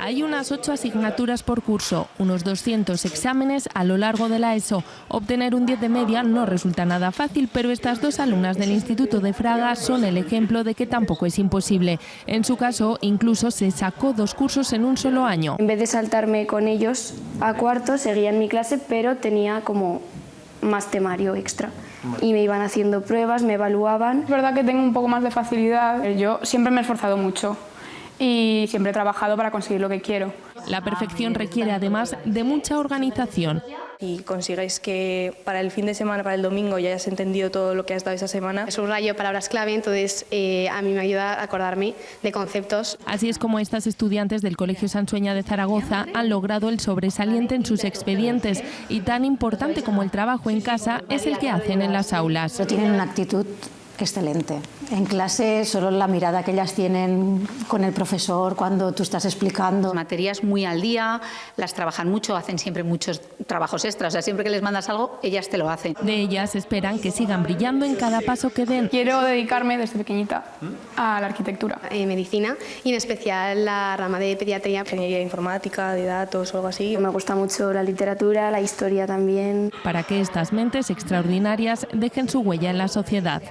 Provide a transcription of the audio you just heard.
Hay unas 8 asignaturas por curso, unos 200 exámenes a lo largo de la ESO. Obtener un 10 de media no resulta nada fácil, pero estas dos alumnas del Instituto de Fraga son el ejemplo de que tampoco es imposible. En su caso, incluso se sacó 2 cursos en un solo año. En vez de saltarme con ellos a cuarto, seguía en mi clase, pero tenía como más temario extra. Y me iban haciendo pruebas, me evaluaban. Es verdad que tengo un poco más de facilidad. Yo siempre me he esforzado mucho y siempre he trabajado para conseguir lo que quiero. La perfección requiere además de mucha organización. Y consigáis que para el fin de semana, para el domingo, ya hayas entendido todo lo que has dado esa semana. Subrayo palabras clave, entonces a mí me ayuda a acordarme de conceptos. Así es como estas estudiantes del Colegio Sansueña de Zaragoza han logrado el sobresaliente en sus expedientes, y tan importante como el trabajo en casa es el que hacen en las aulas. Pero tienen una actitud excelente. En clase solo la mirada que ellas tienen con el profesor cuando tú estás explicando. Materias muy al día, las trabajan mucho, hacen siempre muchos trabajos extras, o sea, siempre que les mandas algo, ellas te lo hacen. De ellas esperan que sigan brillando en cada paso que den. Quiero dedicarme desde pequeñita a la arquitectura. Medicina y en especial la rama de pediatría. Ingeniería informática, de datos o algo así. Me gusta mucho la literatura, la historia también. Para que estas mentes extraordinarias dejen su huella en la sociedad.